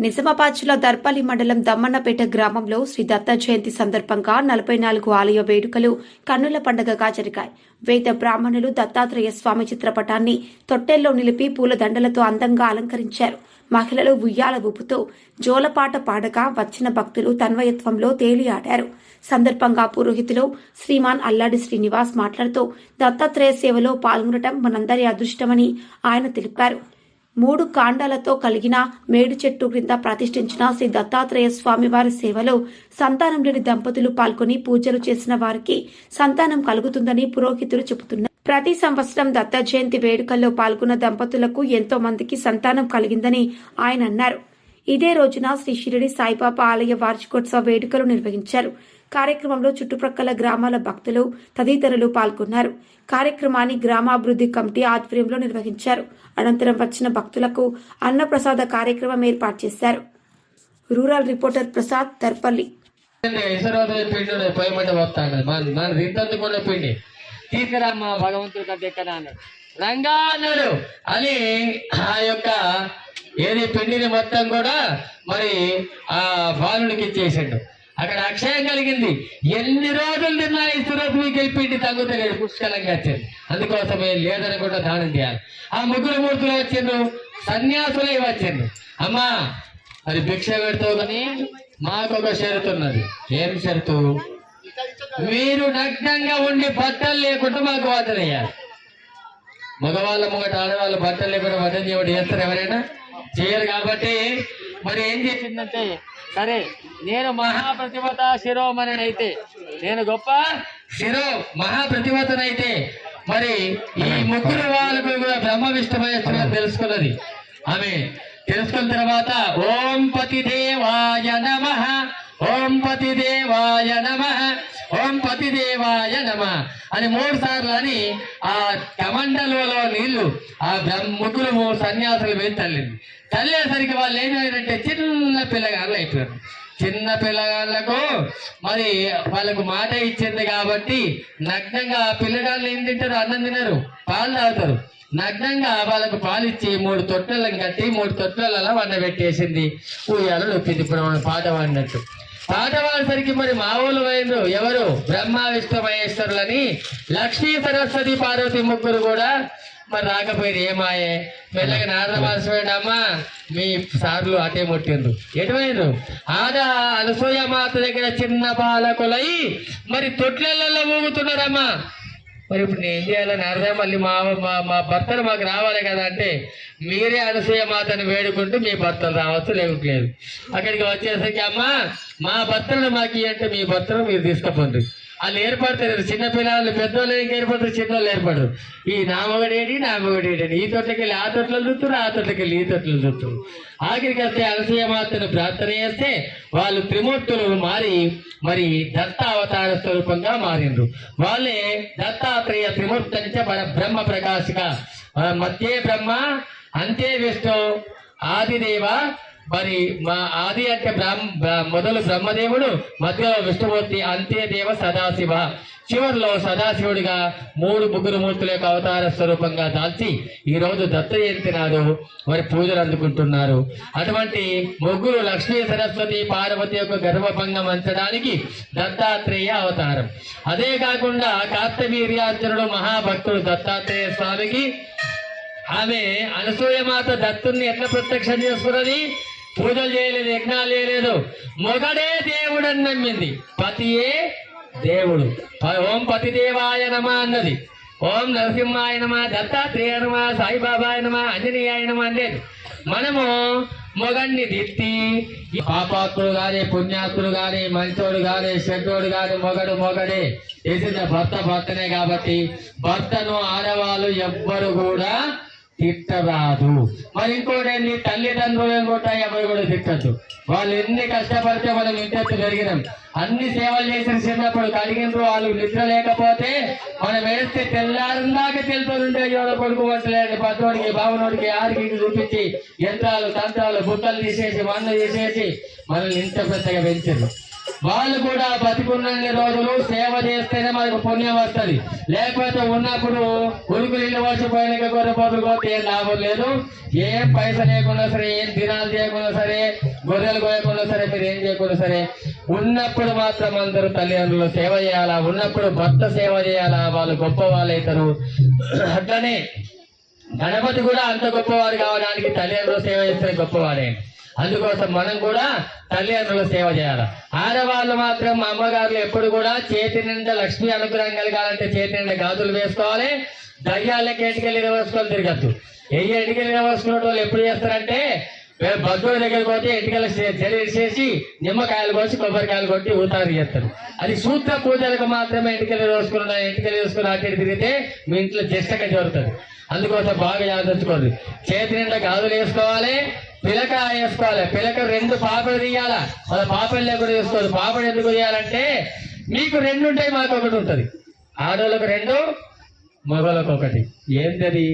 నిజామాబాద్ జిల్లా దర్పల్లి మండలం దమ్మన్నపేట గ్రామంలో శ్రీ దత్త జయంతి సందర్భంగా 44 ఆలయ వేడుకలు కన్నుల పండుగగా జరిగాయి. వేద బ్రాహ్మణులు దత్తాత్రేయ స్వామి చిత్రపటాన్ని తొట్టెల్లో నిలిపి పూలదండలతో అందంగా అలంకరించారు. మహిళలు ఉయ్యాల ఊపుతూ జోలపాట పాడగా వచ్చిన భక్తులు తన్వయత్వంలో తేలియాడారు. సందర్భంగా పురోహితులు శ్రీమాన్ అల్లాడి శ్రీనివాస్ మాట్లాడుతూ దత్తాత్రేయ సేవలో పాల్గొనడం మనందరి అదృష్టమని ఆయన తెలిపారు. 3 కాండాలతో కలిగిన మేడు చెట్టు క్రింద ప్రతిష్ఠించిన శ్రీ దత్తాత్రేయ స్వామి వారి సేవలో సంతానం లేని దంపతులు పాల్గొని పూజలు చేసిన వారికి సంతానం కలుగుతుందని పురోహితులు చెబుతున్నారు. ప్రతి సంవత్సరం దత్త జయంతి వేడుకల్లో పాల్గొన్న దంపతులకు ఎంతో మందికి సంతానం కలిగిందని ఆయన అన్నారు. ఇదే రోజున శ్రీ షిరిడి సాయిబాబా ఆలయ వార్షికోత్సవ వేడుకలు నిర్వహించారు. కార్యక్రమంలో చుట్టుప్రక్కల గ్రామాల భక్తులు తదితరులు పాల్గొన్నారు. కార్యక్రమాన్ని గ్రామాభివృద్ధి కమిటీ ఆధ్వర్యంలో నిర్వహించారు. అనంతరం వచ్చిన భక్తులకు అన్నప్రసాద కార్యక్రమం ఏర్పాటు చేశారు. Rural reporter Prasad, Darpalli. తీసుకురామ్మ భగవంతుడి కంటే ఎక్కడ అన్నాడు, రంగా అన్నాడు అని ఆ యొక్క ఏది పిండిని మొత్తం కూడా మరి ఆ బాలుడికి ఇచ్చేసాడు. అక్కడ అక్షయం కలిగింది. ఎన్ని రోజులు తిన్నా ఇస్తున్నది మీకు పిండి తగ్గుతలేదు, పుష్కలంగా వచ్చింది. అందుకోసమే లేదని కూడా దానం చేయాలి. ఆ ముగ్గురు మూర్తులు వచ్చిండ్రు, సన్యాసులే వచ్చిండ్రు. అమ్మా అది భిక్ష పెడతావు కానీ మాకొక షరతు ఉన్నది. ఏం షరతు? మీరు నగ్నంగా ఉండి బట్టలు లేకుండా మాకు వడ్డన వేయాలి. మగవాళ్ళ ముంగట ఆడవాళ్ళు బట్టలు లేకుండా వడ్డన చేయడం చేస్తారు ఎవరైనా? చేయరు. కాబట్టి మరి ఏం చేసిందంటే, సరే నేను మహాప్రతిభత శిరోమణినైతే, నేను గొప్ప మహాప్రతిభతనైతే మరి ఈ ముగ్గురు వాళ్ళకు కూడా బ్రహ్మ విష్ణు మహేశ్వరులు తెలుసుకున్నది. ఆమె తెలుసుకున్న తర్వాత ఓం పతిదేవాయ నమః, ఓం పతిదేవాయ నమః, ఓం పతిదేవాయ నమః అని 3 సార్లు అని ఆ కమండలలో నీళ్లు ఆ ముగ్గురు సన్యాసులు మీద తల్లింది. తల్లేసరికి వాళ్ళు ఏమైనారంటే చిన్న పిల్లగాళ్ళు అయిపోయారు. చిన్న పిల్లగాళ్లకు మరి వాళ్ళకు మాట ఇచ్చింది కాబట్టి నగ్నంగా పిల్లగాళ్ళు ఏం తింటారు? అన్నం తినరు, పాలు తాగుతారు. నగ్నంగా వాళ్ళకు పాలిచ్చి 3 తొట్టెలను కట్టి 3 తొట్టెలలో వండ పెట్టేసింది. ఊయాలు నొప్పింది. ఇప్పుడు మనం పాట పాడినట్టు పాట పాడేసరికి మరి మా ఊళ్ళు పోయినరు. ఎవరు? బ్రహ్మ విష్ణు మహేశ్వరులని లక్ష్మీ సరస్వతి పార్వతి ముగ్గురు కూడా మరి రాకపోయింది. ఏమాయే మెల్లగా నారద మహర్షి అమ్మా మీ సార్లు అటే ముట్టిండ్రు. ఎటువైండ్రు? ఆదా అనసూయ మాత దగ్గర చిన్న బాలకులై మరి తొట్లలో ఊగుతున్నారమ్మా. మరి ఇప్పుడు నేను ఏం చేయాలి? నారద మళ్ళీ మా భర్తలు మాకు రావాలి కదా అంటే, మీరే అనసూయ మాతను వేడుకుంటూ మీ భర్తలు రావచ్చు, లేకపోలేదు. అక్కడికి వచ్చేసరికి అమ్మా మా భర్తలు మాకు అంటే మీ భర్తలు మీరు తీసుకుపోండి. వాళ్ళు ఏర్పడతారు. చిన్నపిల్లలు పెద్దోళ్ళు ఏర్పడతారు, చిన్నోళ్ళు ఏర్పడరు. ఈ నామగడేడి ఈ తొట్లకెళ్ళి ఆ తొట్లు చూస్తారు, ఆ తొట్లకెళ్ళి ఈ తొట్లు చూస్తారు. ఆఖరికి వస్తే అనసూయ మాతను ప్రార్థన చేస్తే వాళ్ళు త్రిమూర్తులు మారి మరి దత్త అవతార స్వరూపంగా మారిండ్రు. వాళ్ళే దత్తాత్రేయ త్రిమూర్తి అంటే బ్రహ్మ ప్రకాశిక, మధ్యే బ్రహ్మ అంతే విష్ణు ఆదిదేవ. మరి మా ఆది అంటే మొదలు బ్రహ్మదేవుడు, మధ్యలో విష్ణుమూర్తి, అంతే దేవ సదాశివ. చివరిలో సదాశివుడిగా 3 ముగ్గురు మూర్తుల యొక్క అవతార స్వరూపంగా దాల్చి ఈ రోజు దత్త జయంతి నాడు మరి పూజలు అందుకుంటున్నారు. అటువంటి ముగ్గురు లక్ష్మీ సరస్వతి పార్వతి యొక్క గర్భభంగం అంచడానికి దత్తాత్రేయ అవతారం. అదే కాకుండా కార్తవీర్యార్జునుడు మహాభక్తుడు దత్తాత్రేయ స్వామికి ఆమె అనసూయ మాత దత్తుని ఎట్లా ప్రత్యక్షం చేసుకున్నది? పూజలు చేయలేదు, యజ్ఞాలు చేయలేదు, మొగడే దేవుడు అని నమ్మింది. పతియే దేవుడు. ఓం పతిదేవాయ నమ అన్నది. ఓం నరసింహాయ నమ, దత్తాత్రేయ నమ, సాయిబాబాయ నమ, ఆంజనేయాయ నమ అనేది. మనము మొగడిని తిట్టి పాపాత్ముడు గాని పుణ్యాత్ముడు గాని మంచోడు గాని చెడ్డోడు గాని మొగడే చేసిన భర్తనే. కాబట్టి భర్తను ఆడవాళ్ళు ఎవ్వరు కూడా తిట్టరాదు. మరి ఇంకోటి తల్లిదండ్రులను కూడా ఎవరు కూడా తిట్టద్దు. వాళ్ళు ఎన్ని కష్టపడితే మనం ఇంటెత్తు పెరిగినాం, అన్ని సేవలు చేసిన చిన్నప్పుడు కలిగినరు. వాళ్ళు నిద్ర లేకపోతే మనం వేస్తే తెల్లారిందాక తెలుతుంటే ఎవరో కొడుకు వంటలేండి పద్దోడికి బావునోడికి ఆడికి చూపించి యంత్రాలు తంత్రాలు బుట్టలు తీసేసి మన్ను తీసేసి మనల్ని ఇంత పెద్దగా పెంచారు. వాళ్ళు కూడా బతికున్నన్ని రోజులు సేవ చేస్తేనే మనకు పుణ్యం వస్తుంది. లేకపోతే ఉన్నప్పుడు ఉరుకులు ఇల్లు వచ్చిపోయినాక గొర్రెపోతులు పోతే ఏం లాభం లేదు. ఏం పైసలు లేకుండా సరే, ఏం దినాలు చేయకుండా సరే, గొర్రెలు కోయకుండా సరే, మీరు ఏం చేయకుండా సరే, ఉన్నప్పుడు మాత్రం అందరూ తల్లిదండ్రులు సేవ చేయాలా, ఉన్నప్పుడు భర్త సేవ చేయాలా, వాళ్ళు గొప్ప వాళ్ళు అవుతారు. అట్లనే గణపతి కూడా అంత గొప్పవాడు కావడానికి తల్లిదండ్రులు సేవ చేస్తే గొప్పవాడే. అందుకోసం మనం కూడా తల్లిదండ్రుల సేవ చేయాలి. ఆడవాళ్ళు మాత్రం అమ్మగారులు ఎప్పుడు కూడా చేతి నిండా లక్ష్మీ అనుగ్రహం కలగాలంటే చేతి నిండా గాజులు వేసుకోవాలి. దయ్యాలకి ఎంటికెళ్ళి వేసుకొని తిరగద్దు. ఎంటికెళ్ళి వేసుకునే వాళ్ళు ఎప్పుడు చేస్తారంటే భద్రుడి దగ్గరికి పోతే ఎంటికల జడి చేసి నిమ్మకాయలు కోసి కొబ్బరికాయలు కొట్టి ఊతారు చేస్తారు. అది సూత్ర పూజలకు మాత్రమే ఎంటికలు వేసుకుని అటు ఇటు తిరిగితే మీ ఇంట్లో జస్టగా జరుగుతుంది. అందుకోసం బాగా జాగ్రత్తకోండి. చేతి నిండా గాజులు వేసుకోవాలి, పిలక వేసుకోవాలి. పిలక 2 పాపలు తీయాలా, మన పాపలు లేకుండా వేసుకోవాలి. పాపలు ఎందుకు తీయాలంటే మీకు 2 ఉంటాయి, మాకు 1 ఉంటుంది. ఆడోళ్ళకు 2, మగోళ్ళకు 1. ఏంటది?